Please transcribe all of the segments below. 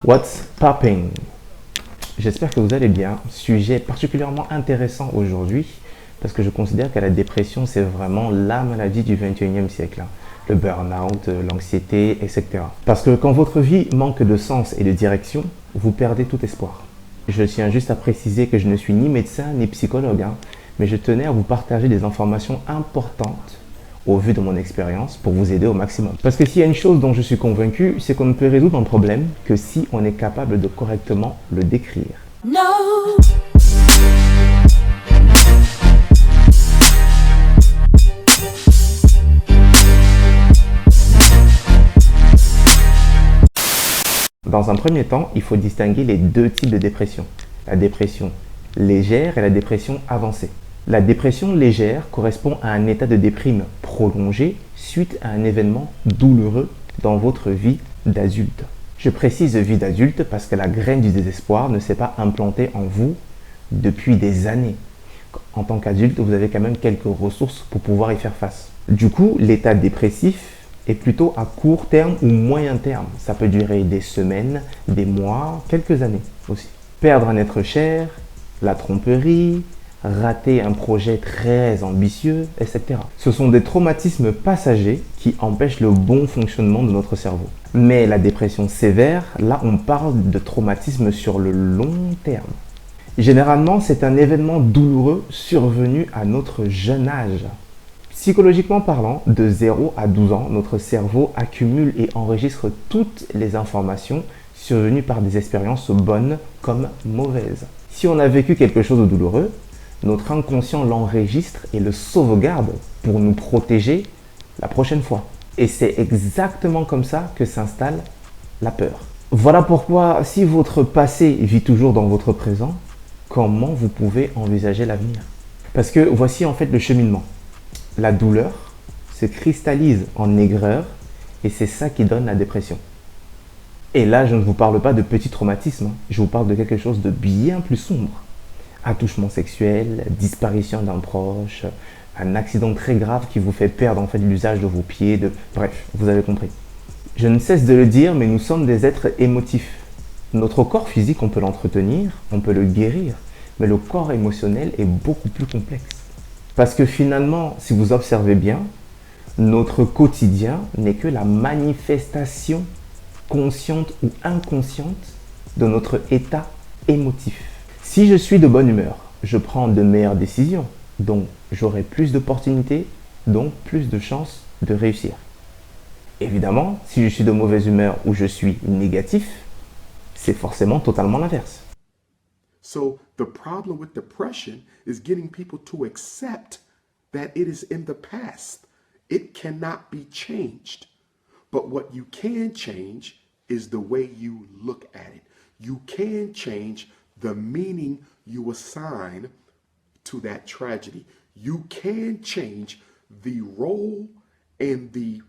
What's popping? J'espère que vous allez bien. Sujet particulièrement intéressant aujourd'hui parce que je considère que la dépression, c'est vraiment la maladie du 21e siècle. Le burn-out, l'anxiété, etc. Parce que quand votre vie manque de sens et de direction, vous perdez tout espoir. Je tiens juste à préciser que je ne suis ni médecin ni psychologue, mais je tenais à vous partager des informations importantes au vu de mon expérience pour vous aider au maximum. Parce que s'il y a une chose dont je suis convaincu, c'est qu'on ne peut résoudre un problème que si on est capable de correctement le décrire. No. Dans un premier temps, il faut distinguer les deux types de dépression. La dépression légère et la dépression avancée. La dépression légère correspond à un état de déprime prolongé suite à un événement douloureux dans votre vie d'adulte. Je précise vie d'adulte parce que la graine du désespoir ne s'est pas implantée en vous depuis des années. En tant qu'adulte, vous avez quand même quelques ressources pour pouvoir y faire face. Du coup, l'état dépressif est plutôt à court terme ou moyen terme. Ça peut durer des semaines, des mois, quelques années aussi. Perdre un être cher, la tromperie, rater un projet très ambitieux, etc. Ce sont des traumatismes passagers qui empêchent le bon fonctionnement de notre cerveau. Mais la dépression sévère, là on parle de traumatisme sur le long terme. Généralement, c'est un événement douloureux survenu à notre jeune âge. Psychologiquement parlant, de 0 à 12 ans, notre cerveau accumule et enregistre toutes les informations survenues par des expériences bonnes comme mauvaises. Si on a vécu quelque chose de douloureux, notre inconscient l'enregistre et le sauvegarde pour nous protéger la prochaine fois. Et c'est exactement comme ça que s'installe la peur. Voilà pourquoi, si votre passé vit toujours dans votre présent, comment vous pouvez envisager l'avenir? Parce que voici en fait le cheminement. La douleur se cristallise en aigreur et c'est ça qui donne la dépression. Et là, je ne vous parle pas de petits traumatismes, je vous parle de quelque chose de bien plus sombre. Attouchement sexuel, disparition d'un proche, un accident très grave qui vous fait perdre en fait l'usage de vos pieds, bref, vous avez compris. Je ne cesse de le dire, mais nous sommes des êtres émotifs. Notre corps physique, on peut l'entretenir, on peut le guérir, mais le corps émotionnel est beaucoup plus complexe. Parce que finalement, si vous observez bien, notre quotidien n'est que la manifestation consciente ou inconsciente de notre état émotif. Si je suis de bonne humeur, je prends de meilleures décisions, donc j'aurai plus d'opportunités, donc plus de chances de réussir. Évidemment, si je suis de mauvaise humeur ou je suis négatif, c'est forcément totalement l'inverse. So the problem with depression is getting people to accept that it is in the past. It cannot be changed. But what you can change is the way you look at it. You can change the meaning you assign to that tragedy. You can change the role and the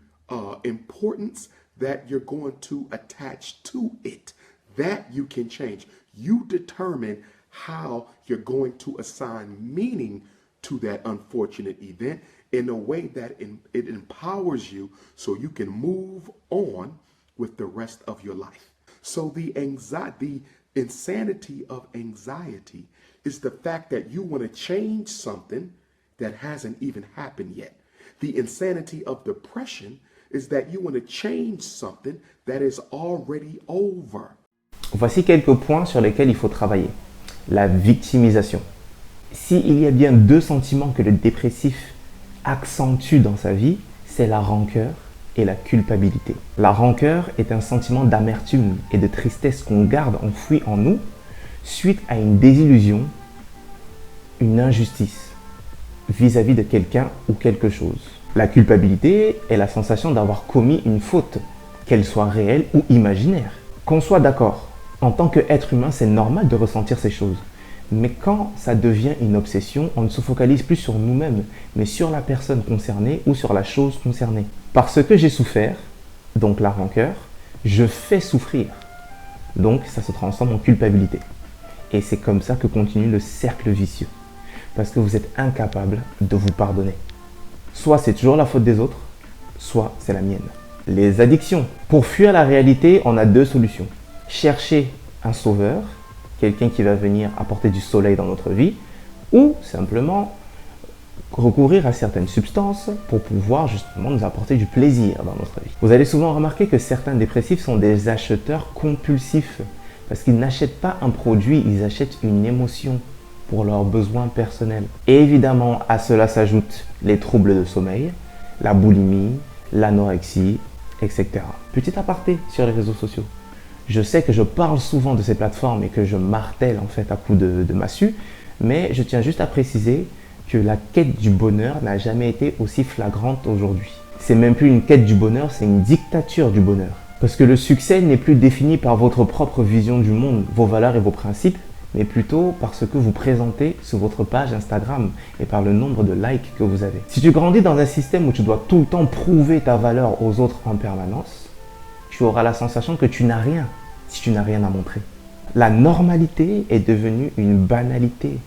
importance that you're going to attach to it. That you can change. You determine how you're going to assign meaning to that unfortunate event in a way that it empowers you so you can move on with the rest of your life. So the insanity of anxiety is the fact that you want to change something that hasn't even happened yet. The insanity of depression is that you want to change something that is already over. Voici quelques points sur lesquels il faut travailler. La victimisation. S'il y a bien deux sentiments que le dépressif accentue dans sa vie, c'est la rancœur et la culpabilité. La rancœur est un sentiment d'amertume et de tristesse qu'on garde enfoui en nous suite à une désillusion, une injustice vis-à-vis de quelqu'un ou quelque chose. La culpabilité est la sensation d'avoir commis une faute, qu'elle soit réelle ou imaginaire. Qu'on soit d'accord, en tant qu'être humain, c'est normal de ressentir ces choses. Mais quand ça devient une obsession, on ne se focalise plus sur nous-mêmes, mais sur la personne concernée ou sur la chose concernée. Parce que j'ai souffert, donc la rancœur, je fais souffrir. Donc ça se transforme en culpabilité. Et c'est comme ça que continue le cercle vicieux. Parce que vous êtes incapable de vous pardonner. Soit c'est toujours la faute des autres, soit c'est la mienne. Les addictions. Pour fuir la réalité, on a deux solutions. chercher un sauveur, quelqu'un qui va venir apporter du soleil dans notre vie, ou simplement recourir à certaines substances pour pouvoir justement nous apporter du plaisir dans notre vie. Vous allez souvent remarquer que certains dépressifs sont des acheteurs compulsifs parce qu'ils n'achètent pas un produit, ils achètent une émotion pour leurs besoins personnels. Et évidemment, à cela s'ajoutent les troubles de sommeil, la boulimie, l'anorexie, etc. Petit aparté sur les réseaux sociaux. Je sais que je parle souvent de ces plateformes et que je martèle en fait à coups de massue, mais je tiens juste à préciser que la quête du bonheur n'a jamais été aussi flagrante aujourd'hui. C'est même plus une quête du bonheur, c'est une dictature du bonheur. Parce que le succès n'est plus défini par votre propre vision du monde, vos valeurs et vos principes, mais plutôt par ce que vous présentez sur votre page Instagram et par le nombre de likes que vous avez. Si tu grandis dans un système où tu dois tout le temps prouver ta valeur aux autres en permanence, tu auras la sensation que tu n'as rien si tu n'as rien à montrer. La normalité est devenue une banalité.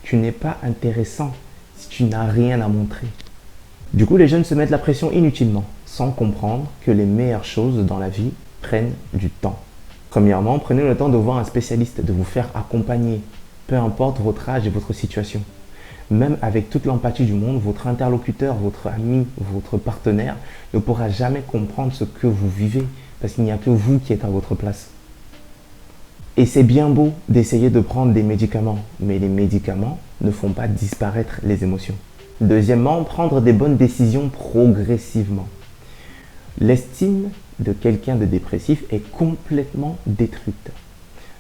Tu n'es pas intéressant si tu n'as rien à montrer. Du coup, les jeunes se mettent la pression inutilement, sans comprendre que les meilleures choses dans la vie prennent du temps. Premièrement, prenez le temps de voir un spécialiste, de vous faire accompagner, peu importe votre âge et votre situation. Même avec toute l'empathie du monde, votre interlocuteur, votre ami, votre partenaire ne pourra jamais comprendre ce que vous vivez parce qu'il n'y a que vous qui êtes à votre place. Et c'est bien beau d'essayer de prendre des médicaments, mais les médicaments ne font pas disparaître les émotions. Deuxièmement, prendre des bonnes décisions progressivement. L'estime de quelqu'un de dépressif est complètement détruite.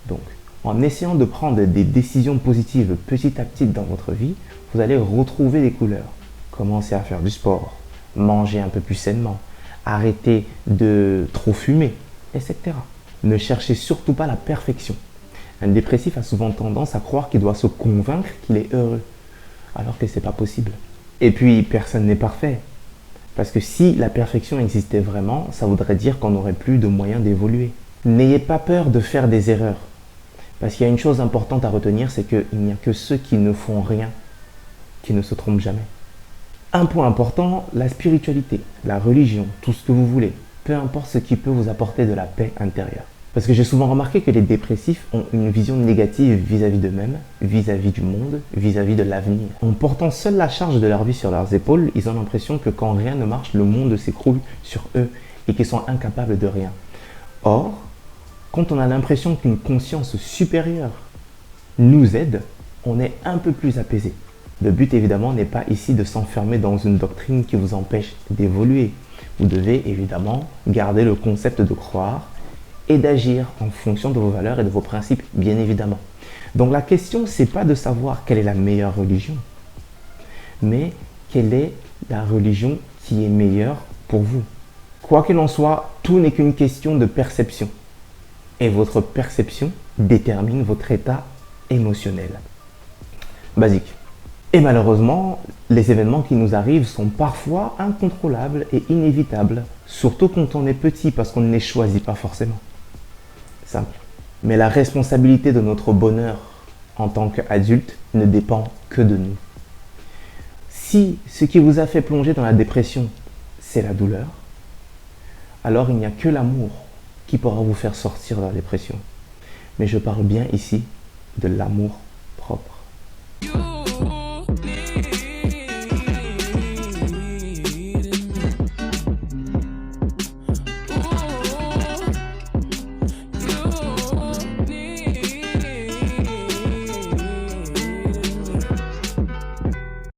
Donc, en essayant de prendre des décisions positives petit à petit dans votre vie, vous allez retrouver les couleurs. Commencez à faire du sport, manger un peu plus sainement, arrêter de trop fumer, etc. Ne cherchez surtout pas la perfection. Un dépressif a souvent tendance à croire qu'il doit se convaincre qu'il est heureux, alors que ce n'est pas possible. Et puis, personne n'est parfait. Parce que si la perfection existait vraiment, ça voudrait dire qu'on n'aurait plus de moyens d'évoluer. N'ayez pas peur de faire des erreurs. Parce qu'il y a une chose importante à retenir, c'est qu'il n'y a que ceux qui ne font rien, qui ne se trompent jamais. Un point important, la spiritualité, la religion, tout ce que vous voulez. Peu importe ce qui peut vous apporter de la paix intérieure. Parce que j'ai souvent remarqué que les dépressifs ont une vision négative vis-à-vis d'eux-mêmes, vis-à-vis du monde, vis-à-vis de l'avenir. En portant seule la charge de leur vie sur leurs épaules, ils ont l'impression que quand rien ne marche, le monde s'écroule sur eux et qu'ils sont incapables de rien. Or, quand on a l'impression qu'une conscience supérieure nous aide, on est un peu plus apaisé. Le but évidemment n'est pas ici de s'enfermer dans une doctrine qui vous empêche d'évoluer. Vous devez évidemment garder le concept de croire et d'agir en fonction de vos valeurs et de vos principes, bien évidemment. Donc la question, c'est pas de savoir quelle est la meilleure religion, mais quelle est la religion qui est meilleure pour vous. Quoi qu'il en soit, tout n'est qu'une question de perception. Et votre perception détermine votre état émotionnel. Basique. Et malheureusement, les événements qui nous arrivent sont parfois incontrôlables et inévitables, surtout quand on est petit parce qu'on ne les choisit pas forcément. Simple. Mais la responsabilité de notre bonheur en tant qu'adulte ne dépend que de nous. Si ce qui vous a fait plonger dans la dépression, c'est la douleur, alors il n'y a que l'amour qui pourra vous faire sortir de la dépression. Mais je parle bien ici de l'amour propre.